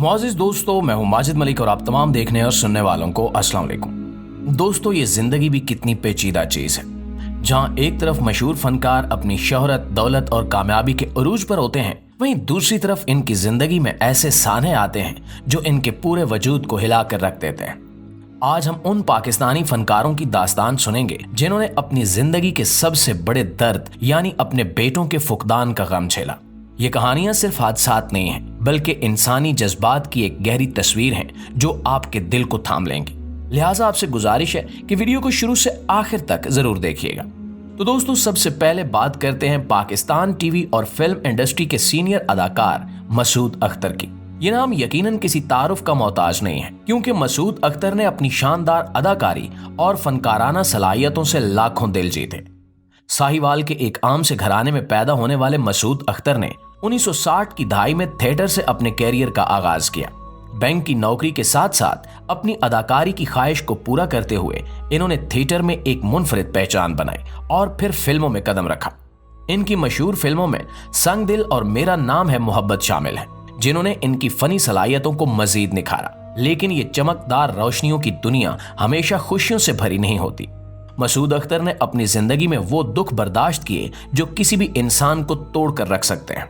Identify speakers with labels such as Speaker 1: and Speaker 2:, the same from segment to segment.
Speaker 1: मुआज़िज़ दोस्तों, मैं हूं माजिद मलिक और आप तमाम देखने और सुनने वालों को अस्सलाम वालेकुम। दोस्तों, ये जिंदगी भी कितनी पेचीदा चीज है, जहां एक तरफ मशहूर फनकार अपनी शोहरत, दौलत और कामयाबी के उरूज पर होते हैं, वहीं दूसरी तरफ इनकी जिंदगी में ऐसे साने आते हैं जो इनके पूरे वजूद को हिला कर रख देते हैं। आज हम उन पाकिस्तानी फनकारों की दास्तान सुनेंगे जिन्होंने अपनी जिंदगी के सबसे बड़े दर्द यानी अपने बेटों के फुकदान का गम झेला। ये कहानियां सिर्फ हादसात नहीं हैं, बल्कि इंसानी जज्बात की एक गहरी तस्वीर है जो आपके दिल को थाम लेंगी। लिहाजा आपसे गुजारिश है कि वीडियो को शुरू से आखिर तक जरूर देखिएगा। तो दोस्तों, सबसे पहले बात करते हैं पाकिस्तान टीवी और फिल्म इंडस्ट्री के सीनियर अदाकार मसूद अख्तर की। ये नाम यकीनन किसी तारुफ का मोहताज नहीं है, क्योंकि मसूद अख्तर ने अपनी शानदार अदाकारी और फनकाराना सलाहियतों से लाखों दिल जीते। साहिवाल के एक आम से घराने में पैदा होने वाले मसूद अख्तर ने 1960 की दहाई में थिएटर से अपने कैरियर का आगाज किया। बैंक की नौकरी के साथ साथ अपनी अदाकारी की ख्वाहिश को पूरा करते हुए इन्होंने थिएटर में एक मुनफरिद पहचान बनाई और फिर फिल्मों में कदम रखा। इनकी मशहूर फिल्मों में संग दिल और मेरा नाम है मोहब्बत शामिल है, जिन्होंने इनकी फनी सलाहियतों को मजीद निखारा। लेकिन ये चमकदार रोशनियों की दुनिया हमेशा खुशियों से भरी नहीं होती। मसूद अख्तर ने अपनी जिंदगी में वो दुख बर्दाश्त किए जो किसी भी इंसान को तोड़ कर रख सकते हैं।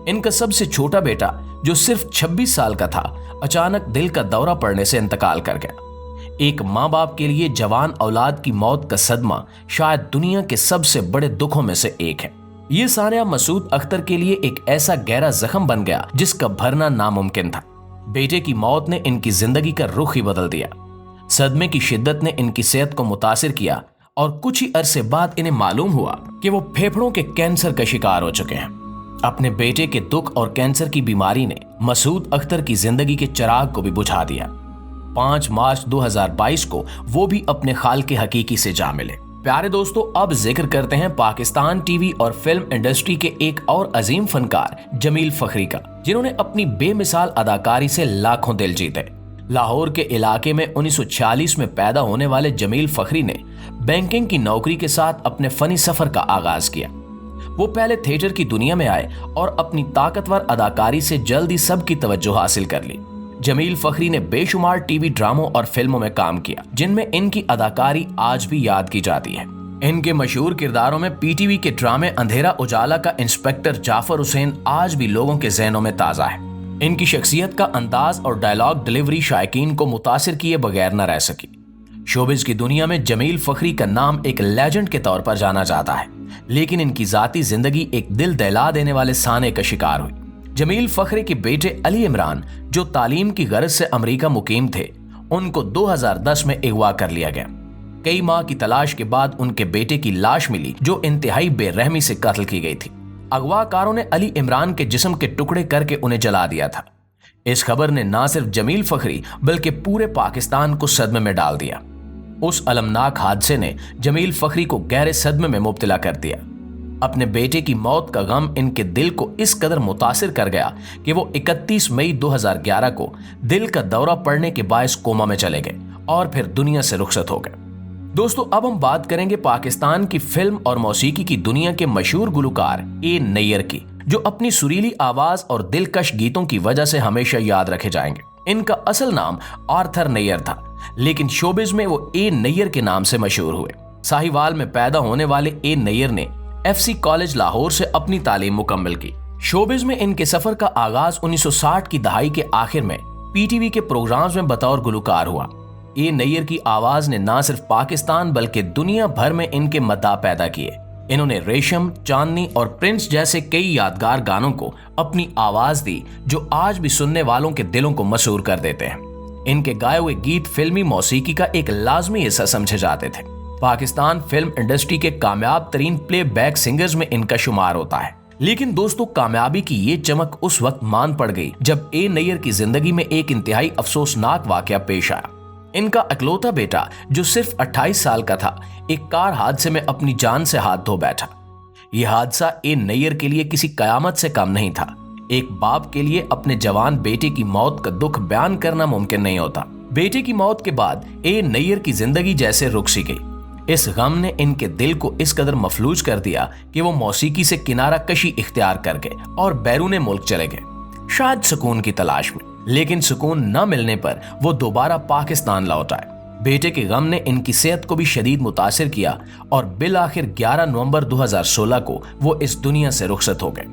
Speaker 1: इनका सबसे छोटा बेटा, जो सिर्फ 26 साल का था, अचानक दिल का दौरा पड़ने से इंतकाल कर गया। एक माँ बाप के लिए जवान औलाद की मौत का सदमा शायद दुनिया के सबसे बड़े दुखों में से एक है। ये सानिया मसूद अख्तर के लिए एक ऐसा गहरा जख्म बन गया जिसका भरना नामुमकिन था। बेटे की मौत ने इनकी जिंदगी का रुख ही बदल दिया। सदमे की शिद्दत ने इनकी सेहत को मुतासिर किया और कुछ ही अरसे बाद इन्हें मालूम हुआ कि वो फेफड़ों के कैंसर का शिकार हो चुके हैं। अपने बेटे के दुख और कैंसर की बीमारी ने मसूद अख्तर की जिंदगी के चिराग को भी बुझा दिया। 5 मार्च 2022 को वो भी अपने खालिक हकीकी से जा मिले। प्यारे दोस्तों, अब जिक्र करते हैं पाकिस्तान टीवी और फिल्म इंडस्ट्री के एक और अजीम फनकार जमील फखरी का, जिन्होंने अपनी बेमिसाल अदाकारी से लाखों दिल जीते। लाहौर के इलाके में 1946 में पैदा होने वाले जमील फखरी ने बैंकिंग की नौकरी के साथ अपने फनी सफर का आगाज किया। वो पहले थिएटर की दुनिया में आए और अपनी ताकतवर अदाकारी से जल्दी सबकी तवज्जो हासिल कर ली। जमील फखरी ने बेशुमार टीवी ड्रामों और फिल्मों में काम किया, जिनमें इनकी अदाकारी आज भी याद की जाती है। इनके मशहूर किरदारों में पीटीवी के ड्रामे अंधेरा उजाला का इंस्पेक्टर जाफर हुसैन आज भी लोगों के ज़हनों में ताज़ा है। इनकी शख्सियत का अंदाज और डायलॉग डिलीवरी शायकीन को मुतासिर किए बगैर न रह सकी। शोबिज की दुनिया में जमील फखरी का नाम एक लेजेंड के तौर पर जाना जाता है, लेकिन इनकी जाती जिंदगी एक दिल दहला देने वाले साने का शिकार हुई। जमील फखरी के बेटे अली इमरान, जो तालीम की गरज से अमेरिका मुकीम थे, उनको 2010 में अगवा कर लिया गया। कई माह की तलाश के बाद उनके बेटे की लाश मिली, जो इंतहाई बेरहमी से कत्ल की गई थी। अगवाकारों ने अली इमरान के जिस्म के टुकड़े करके उन्हें जला दिया था। इस खबर ने न सिर्फ जमील फखरी बल्कि पूरे पाकिस्तान को सदमे में डाल दिया। उस अलमनाक हादसे ने जमील फखरी को गहरे सदमे में मुब्तला कर दिया। अपने बेटे की मौत का गम इनके दिल को इस कदर मुतासिर कर गया कि वो 31 मई 2011 को दिल का दौरा पड़ने के बायस कोमा में चले गए और फिर दुनिया से रुखसत हो गए। दोस्तों, अब हम बात करेंगे पाकिस्तान की फिल्म और मौसीकी की दुनिया के मशहूर गुलकार ए नैयर की, जो अपनी सुरीली आवाज और दिलकश गीतों की वजह से हमेशा याद रखे जाएंगे। इनका असल नाम आर्थर नैयर था, लेकिन शोबिज में वो ए नैयर के नाम से मशहूर हुए। साहिवाल में पैदा होने वाले ए नैयर ने FC कॉलेज लाहौर से अपनी तालीम मुकम्मल की। शोबिज में इनके सफर का आगाज 1960 की दहाई के आखिर में पीटीवी के प्रोग्राम्स में बतौर गुलकार हुआ। ए नैयर की आवाज ने न सिर्फ पाकिस्तान बल्कि दुनिया भर में इनके मद्दाह पैदा किए। इन्होंने रेशम, चांदनी और प्रिंस जैसे कई यादगार गानों को अपनी आवाज दी, जो आज भी सुनने वालों के दिलों को मशहूर कर देते हैं। इनके गाए हुए गीत फिल्मी मौसीकी का एक लाजमी हिस्सा समझे जाते थे। पाकिस्तान फिल्म इंडस्ट्री के कामयाब तरीन प्ले बैक सिंगर्स में इनका शुमार होता है। लेकिन दोस्तों, कामयाबी की ये चमक उस वक्त मान पड़ गई जब ए नैयर की जिंदगी में एक इंतहाई अफसोसनाक वाकया पेश आया। इनका इकलौता बेटा, जो सिर्फ 28 साल का था, एक कार हादसे में अपनी जान से हाथ धो बैठा। यह हादसा ए नैयर के लिए किसी कयामत से कम नहीं था। एक बाप के लिए अपने जवान बेटे की मौत का दुख बयान करना मुमकिन नहीं होता। बेटे की मौत के बाद ए नैयर की जिंदगी जैसे रुक सी गई। इस गम ने इनके दिल को इस कदर मफलूज कर दिया कि वो मौसीकी से किनारा कशी इख्तियार कर गए और बैरून मुल्क चले गए। शायद सुकून की तलाश में। लेकिन सुकून न मिलने पर वो दोबारा पाकिस्तान लौट आए। बेटे के गम ने इनकी सेहत को भी शदीद मुतासिर किया और बिल आखिर 11 नवंबर 2016 को वो इस दुनिया से रुखसत हो गए।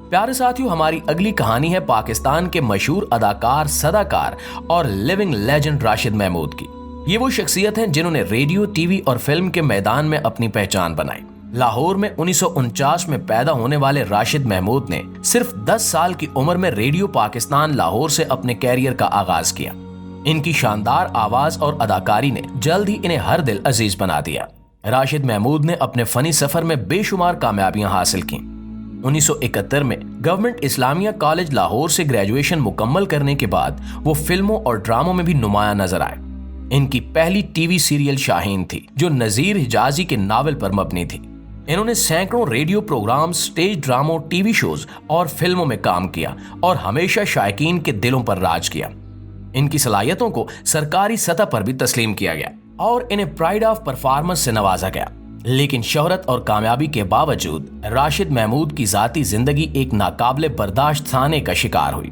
Speaker 1: प्यारे साथियों, हमारी अगली कहानी है पाकिस्तान के मशहूर अदाकार, सदाकार और लिविंग लेजेंड राशिद महमूद की। ये वो शख्सियत हैं जिन्होंने रेडियो, टीवी और फिल्म के मैदान में अपनी पहचान बनाई। लाहौर में 1949 में पैदा होने वाले राशिद महमूद ने सिर्फ 10 साल की उम्र में रेडियो पाकिस्तान लाहौर से अपने कैरियर का आगाज किया। इनकी शानदार आवाज और अदाकारी ने जल्द ही इन्हें हर दिल अजीज बना दिया। राशिद महमूद ने अपने फनी सफर में बेशुमार कामयाबियां हासिल की। 1971 में गवर्नमेंट इस्लामिया कॉलेज लाहौर से ग्रेजुएशन मुकम्मल करने के बाद वो फिल्मों और ड्रामों में भी नुमाया नजर आए। इनकी पहली टीवी सीरियल शाहीन थी, जो नजीर हिजाजी के नावल पर मबनी थी। इन्होंने सैकड़ों रेडियो प्रोग्राम, स्टेज ड्रामों, टीवी शोज और फिल्मों में काम किया और हमेशा शायकीन के दिलों पर राज किया। इनकी सलाहियतों को सरकारी सतह पर भी तस्लीम किया गया और इन्हें प्राइड ऑफ परफॉर्मेंस से नवाजा गया। लेकिन शोहरत और कामयाबी के बावजूद राशिद महमूद की जाती जिंदगी एक नाकाबिले बर्दाश्त थाने का शिकार हुई।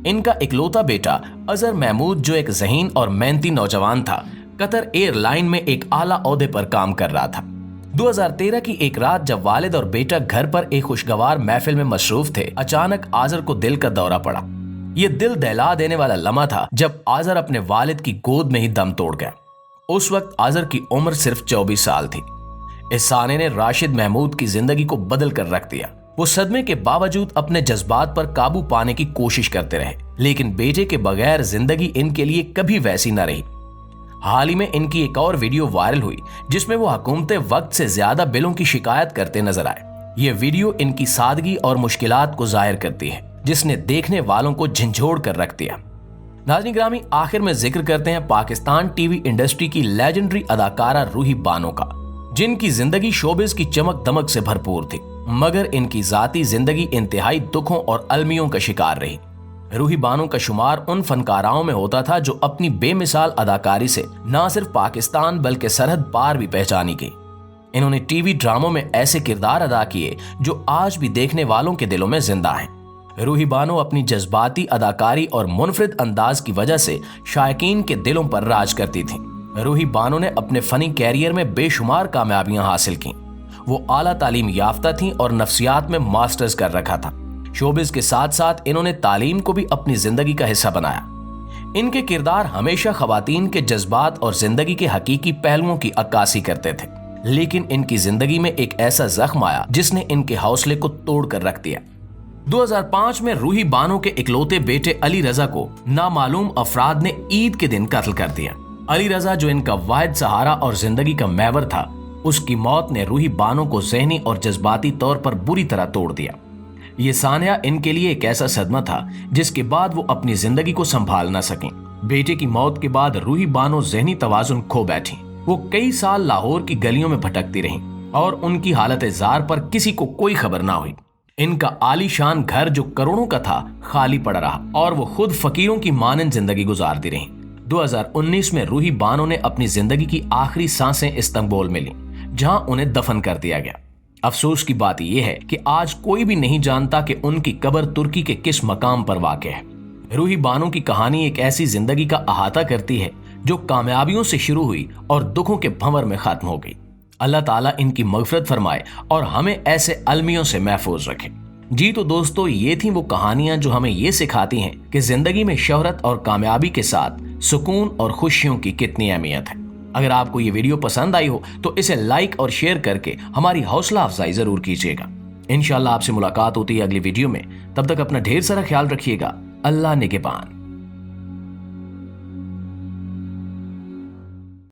Speaker 1: इनका इकलौता बेटा अजहर महमूद, जो एक ज़हीन और मेहनती नौजवान था, कतर एयरलाइन में एक आला ओहदे पर काम कर रहा था। 2013 की एक रात जब वालिद और बेटा घर पर एक खुशगवार महफिल में मसरूफ थे, अचानक आजर को दिल का दौरा पड़ा। ये दिल दहला देने वाला लम्हा था जब आजर अपने वालिद की गोद में ही दम तोड़ गया। उस वक्त आजर की उम्र सिर्फ 24 साल थी। इस साने ने राशिद महमूद की जिंदगी को बदल कर रख दिया। वो सदमे के बावजूद अपने जज्बात पर काबू पाने की कोशिश करते रहे, लेकिन बेटे के बगैर जिंदगी इनके लिए कभी वैसी न रही। हाल ही में इनकी एक और वीडियो वायरल हुई जिसमें वो हुकूमत वक्त से ज्यादा बिलों की शिकायत करते नजर आए। ये वीडियो इनकी सादगी और मुश्किलात को जाहिर करती है, जिसने देखने वालों को झंझोड़ कर रख दिया। नाज़रीन ग्रामी, आखिर में जिक्र करते हैं पाकिस्तान टीवी इंडस्ट्री की लेजेंडरी अदाकारा रूही बानो का, जिनकी जिंदगी शोबिस की चमक दमक से भरपूर थी, मगर इनकी जाती जिंदगी इंतहाई दुखों और अलमियों का शिकार रही। रूही बानो का शुमार उन फनकाराओं में होता था जो अपनी बेमिसाल अदाकारी से न सिर्फ पाकिस्तान बल्कि सरहद पार भी पहचानी गई। इन्होंने टीवी ड्रामों में ऐसे किरदार अदा किए जो आज भी देखने वालों के दिलों में जिंदा हैं। रूही बानो अपनी जज्बाती अदाकारी और मुनफरिद अंदाज की वजह से शायकीन के दिलों पर राज करती थी। रूही बानो ने अपने फनी कैरियर में बेशुमार कामयाबियां हासिल की। वो आला तालीम याफ्ता थीं और नफ्सियात में मास्टर्स कर रखा था। शोबिज के साथ साथ इन्होंने तालीम को भी अपनी जिंदगी का हिस्सा बनाया। इनके किरदार हमेशा खवातीन के जज्बात और जिंदगी के हकीकी पहलुओं की अक्कासी करते थे, लेकिन इनकी जिंदगी में एक ऐसा जख्म आया जिसने इनके हौसले को तोड़ कर रख दिया। 2005 में रूही बानो के इकलौते बेटे अली रजा को नामालूम अफराद ने ईद के दिन कत्ल कर दिया। अली रजा, जो इनका वाहिद सहारा और जिंदगी का महवर था, उसकी मौत ने रूही बानो को ज़हनी और जज्बाती तौर पर बुरी तरह तोड़ दिया। ये सानिया इनके लिए एक ऐसा सदमा था जिसके बाद वो अपनी जिंदगी को संभाल न सकें। बेटे की मौत के बाद रूही बानो ज़हनी तवाजुन खो बैठी। वो कई साल लाहौर की गलियों में भटकती रहीं और उनकी हालत जार पर किसी को कोई खबर ना हुई। इनका आलीशान घर जो करोड़ों का था खाली पड़ा रहा और वो खुद फकीरों की मानंद जिंदगी गुजारती रहीं। 2019 में रूही बानो ने अपनी जिंदगी की आखिरी सांसें इस्तांबुल में ली, जहां उन्हें दफन कर दिया गया। अफसोस की बात यह है कि आज कोई भी नहीं जानता कि उनकी कब्र तुर्की के किस मकाम पर वाक़ है। रूही बानो की कहानी एक ऐसी जिंदगी का अहाता करती है जो कामयाबियों से शुरू हुई और दुखों के भंवर में खत्म हो गई। अल्लाह ताला इनकी मग़फ़िरत फरमाए और हमें ऐसे अलमियों से महफूज रखे। जी तो दोस्तों, ये थी वो कहानियां जो हमें ये सिखाती हैं कि जिंदगी में शोहरत और कामयाबी के साथ सुकून और खुशियों की कितनी अहमियत है। अगर आपको ये वीडियो पसंद आई हो तो इसे लाइक और शेयर करके हमारी हौसला अफजाई जरूर कीजिएगा। इंशाल्लाह आपसे मुलाकात होती है अगली वीडियो में। तब तक अपना ढेर सारा ख्याल रखिएगा। अल्लाह निगहबान।